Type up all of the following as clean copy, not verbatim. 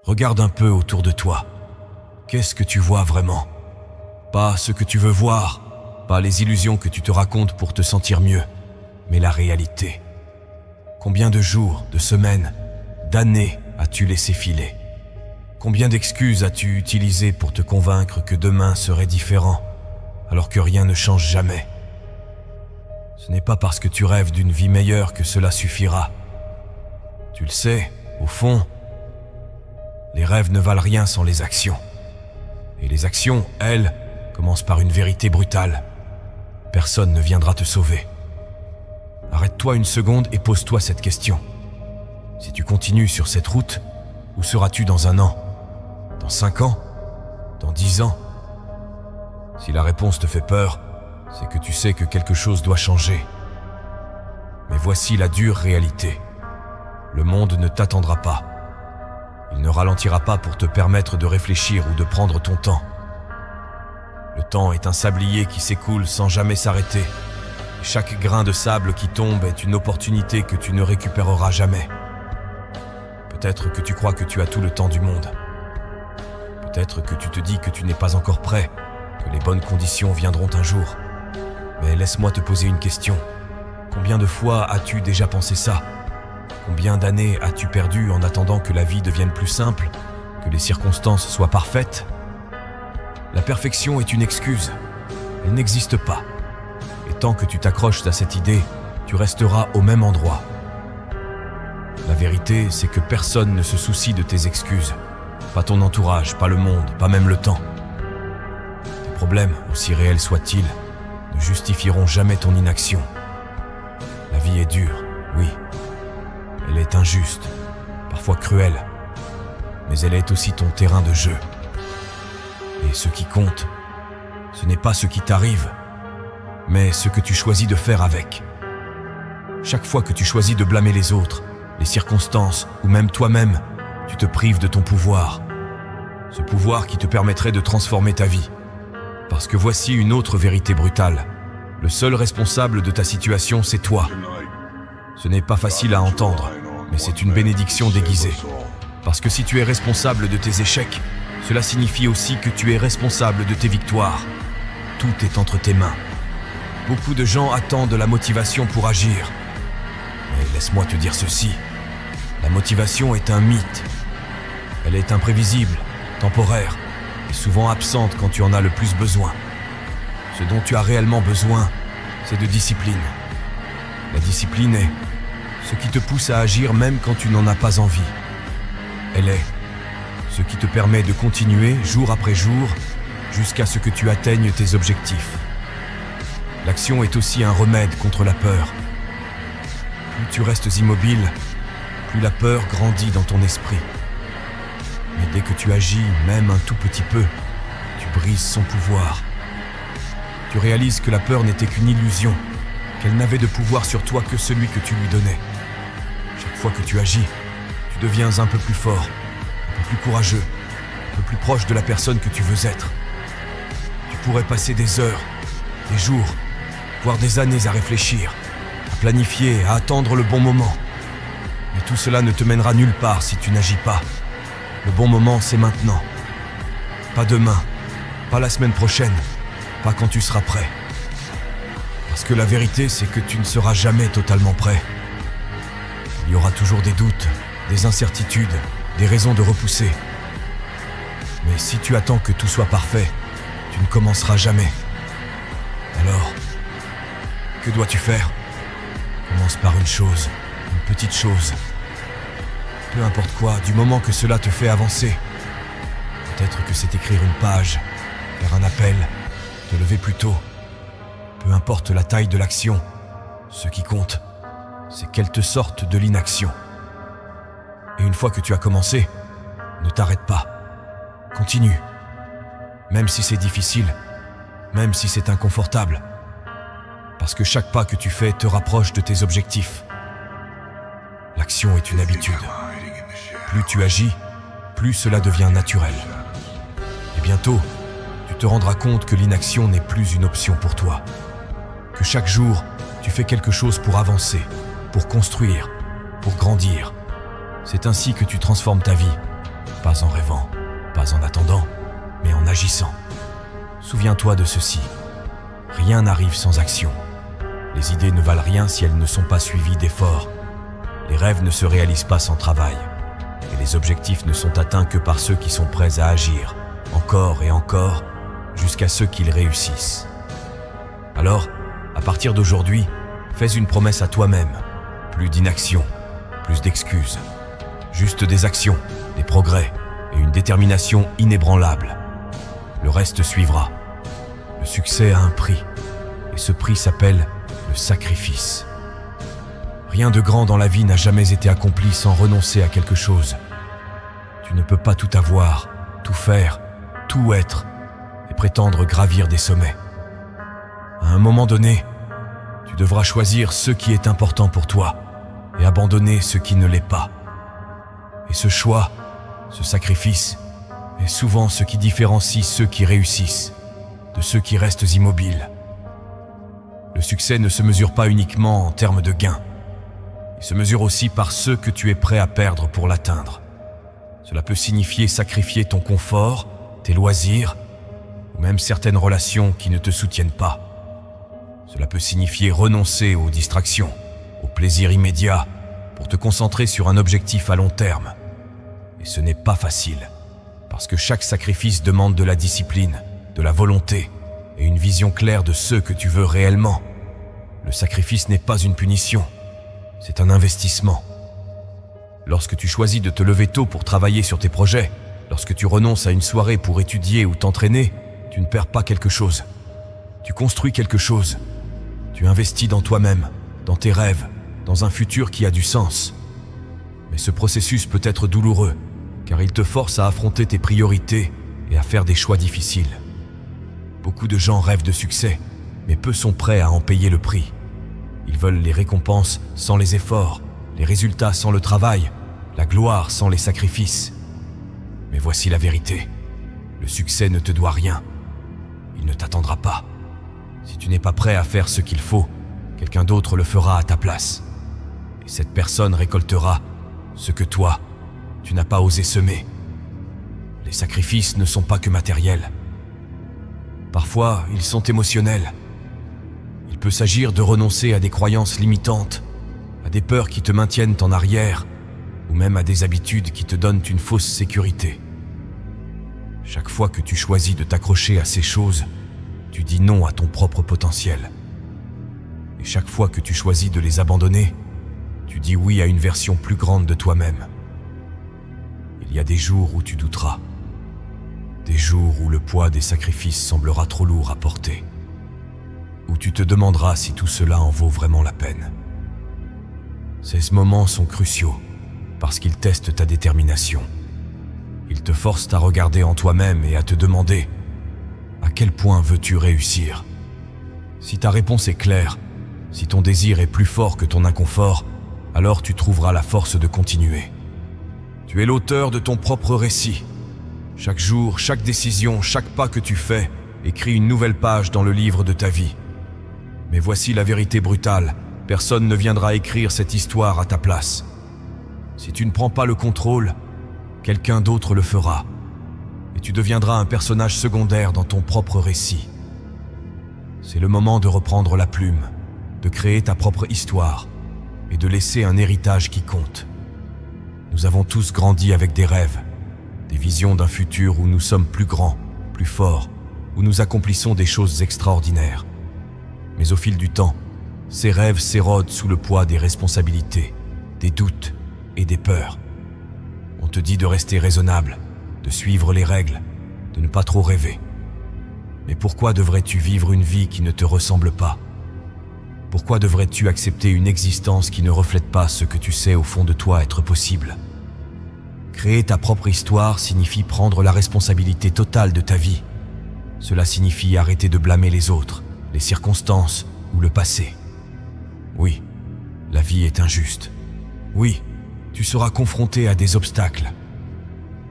Regarde un peu autour de toi. Qu'est-ce que tu vois vraiment? Pas ce que tu veux voir, pas les illusions que tu te racontes pour te sentir mieux, mais la réalité. Combien de jours, de semaines, d'années as-tu laissé filer? Combien d'excuses as-tu utilisées pour te convaincre que demain serait différent, alors que rien ne change jamais? Ce n'est pas parce que tu rêves d'une vie meilleure que cela suffira. Tu le sais, au fond, les rêves ne valent rien sans les actions. Et les actions, elles, commencent par une vérité brutale. Personne ne viendra te sauver. Arrête-toi une seconde et pose-toi cette question. Si tu continues sur cette route, où seras-tu dans 1 an? Dans 5 ans? Dans 10 ans? Si la réponse te fait peur, c'est que tu sais que quelque chose doit changer. Mais voici la dure réalité. Le monde ne t'attendra pas. Il ne ralentira pas pour te permettre de réfléchir ou de prendre ton temps. Le temps est un sablier qui s'écoule sans jamais s'arrêter. Chaque grain de sable qui tombe est une opportunité que tu ne récupéreras jamais. Peut-être que tu crois que tu as tout le temps du monde. Peut-être que tu te dis que tu n'es pas encore prêt, que les bonnes conditions viendront un jour. Mais laisse-moi te poser une question. Combien de fois as-tu déjà pensé ça? Combien d'années as-tu perdu en attendant que la vie devienne plus simple, que les circonstances soient parfaites? La perfection est une excuse. Elle n'existe pas. Et tant que tu t'accroches à cette idée, tu resteras au même endroit. La vérité, c'est que personne ne se soucie de tes excuses. Pas ton entourage, pas le monde, pas même le temps. Tes problèmes, aussi réels soient-ils, ne justifieront jamais ton inaction. La vie est dure, oui. Elle est injuste, parfois cruelle, mais elle est aussi ton terrain de jeu. Et ce qui compte, ce n'est pas ce qui t'arrive, mais ce que tu choisis de faire avec. Chaque fois que tu choisis de blâmer les autres, les circonstances ou même toi-même, tu te prives de ton pouvoir. Ce pouvoir qui te permettrait de transformer ta vie. Parce que voici une autre vérité brutale. Le seul responsable de ta situation, c'est toi. Ce n'est pas facile à entendre, mais c'est une bénédiction déguisée. Parce que si tu es responsable de tes échecs, cela signifie aussi que tu es responsable de tes victoires. Tout est entre tes mains. Beaucoup de gens attendent la motivation pour agir. Mais laisse-moi te dire ceci. La motivation est un mythe. Elle est imprévisible, temporaire, et souvent absente quand tu en as le plus besoin. Ce dont tu as réellement besoin, c'est de discipline. La discipline est ce qui te pousse à agir même quand tu n'en as pas envie. Elle est ce qui te permet de continuer jour après jour jusqu'à ce que tu atteignes tes objectifs. L'action est aussi un remède contre la peur. Plus tu restes immobile, plus la peur grandit dans ton esprit. Mais dès que tu agis, même un tout petit peu, tu brises son pouvoir. Tu réalises que la peur n'était qu'une illusion, qu'elle n'avait de pouvoir sur toi que celui que tu lui donnais. Chaque fois que tu agis, tu deviens un peu plus fort, un peu plus courageux, un peu plus proche de la personne que tu veux être. Tu pourrais passer des heures, des jours, voire des années à réfléchir, à planifier, à attendre le bon moment. Mais tout cela ne te mènera nulle part si tu n'agis pas. Le bon moment, c'est maintenant. Pas demain, pas la semaine prochaine, pas quand tu seras prêt. Parce que la vérité, c'est que tu ne seras jamais totalement prêt. Il y aura toujours des doutes, des incertitudes, des raisons de repousser. Mais si tu attends que tout soit parfait, tu ne commenceras jamais. Alors, que dois-tu faire? Commence par une chose, une petite chose. Peu importe quoi, du moment que cela te fait avancer. Peut-être que c'est écrire une page, faire un appel, te lever plus tôt. Peu importe la taille de l'action, ce qui compte, c'est qu'elle te sorte de l'inaction. Et une fois que tu as commencé, ne t'arrête pas. Continue. Même si c'est difficile, même si c'est inconfortable. Parce que chaque pas que tu fais te rapproche de tes objectifs. L'action est une habitude. Plus tu agis, plus cela devient naturel. Et bientôt, tu te rendras compte que l'inaction n'est plus une option pour toi. Que chaque jour, tu fais quelque chose pour avancer, pour construire, pour grandir. C'est ainsi que tu transformes ta vie, Pas en rêvant, pas en attendant, mais en agissant. Souviens-toi de ceci. Rien n'arrive sans action. Les idées ne valent rien si elles ne sont pas suivies d'efforts. Les rêves ne se réalisent pas sans travail. Et les objectifs ne sont atteints que par ceux qui sont prêts à agir, encore et encore, jusqu'à ce qu'ils réussissent. Alors, à partir d'aujourd'hui, fais une promesse à toi-même. Plus d'inaction, plus d'excuses. Juste des actions, des progrès et une détermination inébranlable. Le reste suivra. Le succès a un prix, et ce prix s'appelle le sacrifice. Rien de grand dans la vie n'a jamais été accompli sans renoncer à quelque chose. Tu ne peux pas tout avoir, tout faire, tout être, et prétendre gravir des sommets. À un moment donné, tu devras choisir ce qui est important pour toi et abandonner ce qui ne l'est pas. Et ce choix, ce sacrifice, est souvent ce qui différencie ceux qui réussissent de ceux qui restent immobiles. Le succès ne se mesure pas uniquement en termes de gains. Il se mesure aussi par ceux que tu es prêt à perdre pour l'atteindre. Cela peut signifier sacrifier ton confort, tes loisirs, ou même certaines relations qui ne te soutiennent pas. Cela peut signifier renoncer aux distractions, aux plaisirs immédiats, pour te concentrer sur un objectif à long terme. Et ce n'est pas facile, parce que chaque sacrifice demande de la discipline, de la volonté et une vision claire de ce que tu veux réellement. Le sacrifice n'est pas une punition, c'est un investissement. Lorsque tu choisis de te lever tôt pour travailler sur tes projets, lorsque tu renonces à une soirée pour étudier ou t'entraîner, tu ne perds pas quelque chose. Tu construis quelque chose. Tu investis dans toi-même, dans tes rêves, dans un futur qui a du sens. Mais ce processus peut être douloureux, car il te force à affronter tes priorités et à faire des choix difficiles. Beaucoup de gens rêvent de succès, mais peu sont prêts à en payer le prix. Ils veulent les récompenses sans les efforts, les résultats sans le travail, la gloire sans les sacrifices. Mais voici la vérité. Le succès ne te doit rien. Il ne t'attendra pas. Si tu n'es pas prêt à faire ce qu'il faut, quelqu'un d'autre le fera à ta place. Et cette personne récoltera ce que toi, tu n'as pas osé semer. Les sacrifices ne sont pas que matériels. Parfois, ils sont émotionnels. Il peut s'agir de renoncer à des croyances limitantes, à des peurs qui te maintiennent en arrière, ou même à des habitudes qui te donnent une fausse sécurité. Chaque fois que tu choisis de t'accrocher à ces choses, tu dis non à ton propre potentiel. Et chaque fois que tu choisis de les abandonner, tu dis oui à une version plus grande de toi-même. Il y a des jours où tu douteras, des jours où le poids des sacrifices semblera trop lourd à porter, où tu te demanderas si tout cela en vaut vraiment la peine. Ces moments sont cruciaux parce qu'ils testent ta détermination. Ils te forcent à regarder en toi-même et à te demander à quel point veux-tu réussir. Si ta réponse est claire, si ton désir est plus fort que ton inconfort, alors tu trouveras la force de continuer. Tu es l'auteur de ton propre récit. Chaque jour, chaque décision, chaque pas que tu fais écrit une nouvelle page dans le livre de ta vie. Mais voici la vérité brutale, personne ne viendra écrire cette histoire à ta place. Si tu ne prends pas le contrôle, quelqu'un d'autre le fera. Et tu deviendras un personnage secondaire dans ton propre récit. C'est le moment de reprendre la plume, de créer ta propre histoire et de laisser un héritage qui compte. Nous avons tous grandi avec des rêves, des visions d'un futur où nous sommes plus grands, plus forts, où nous accomplissons des choses extraordinaires. Mais au fil du temps, ces rêves s'érodent sous le poids des responsabilités, des doutes et des peurs. On te dit de rester raisonnable, de suivre les règles, de ne pas trop rêver. Mais pourquoi devrais-tu vivre une vie qui ne te ressemble pas? Pourquoi devrais-tu accepter une existence qui ne reflète pas ce que tu sais au fond de toi être possible? Créer ta propre histoire signifie prendre la responsabilité totale de ta vie. Cela signifie arrêter de blâmer les autres, les circonstances ou le passé. Oui, la vie est injuste. Oui, tu seras confronté à des obstacles.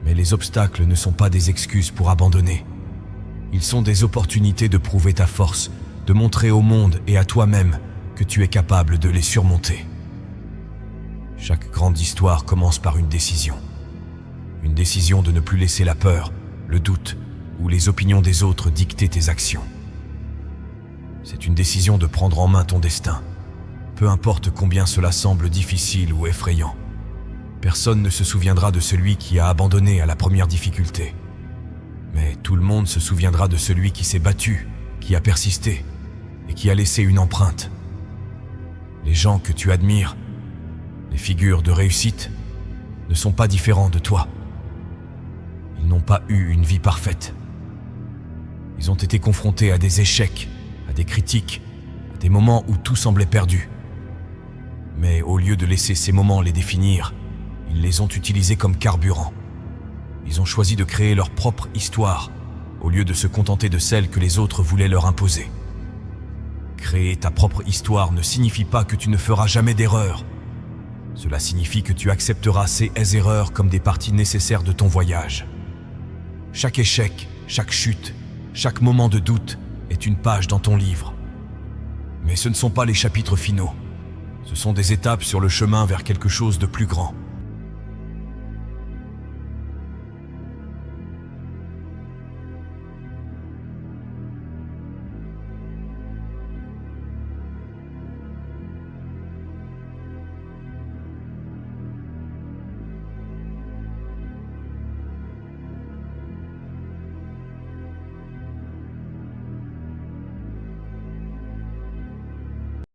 Mais les obstacles ne sont pas des excuses pour abandonner. Ils sont des opportunités de prouver ta force, de montrer au monde et à toi-même que tu es capable de les surmonter. Chaque grande histoire commence par une décision. Une décision de ne plus laisser la peur, le doute ou les opinions des autres dicter tes actions. C'est une décision de prendre en main ton destin, peu importe combien cela semble difficile ou effrayant. Personne ne se souviendra de celui qui a abandonné à la première difficulté. Mais tout le monde se souviendra de celui qui s'est battu, qui a persisté et qui a laissé une empreinte. Les gens que tu admires, les figures de réussite, ne sont pas différents de toi. Ils n'ont pas eu une vie parfaite. Ils ont été confrontés à des échecs, à des critiques, à des moments où tout semblait perdu. Mais au lieu de laisser ces moments les définir, ils les ont utilisés comme carburant. Ils ont choisi de créer leur propre histoire, au lieu de se contenter de celle que les autres voulaient leur imposer. Créer ta propre histoire ne signifie pas que tu ne feras jamais d'erreur. Cela signifie que tu accepteras ces erreurs comme des parties nécessaires de ton voyage. Chaque échec, chaque chute, chaque moment de doute est une page dans ton livre. Mais ce ne sont pas les chapitres finaux. Ce sont des étapes sur le chemin vers quelque chose de plus grand.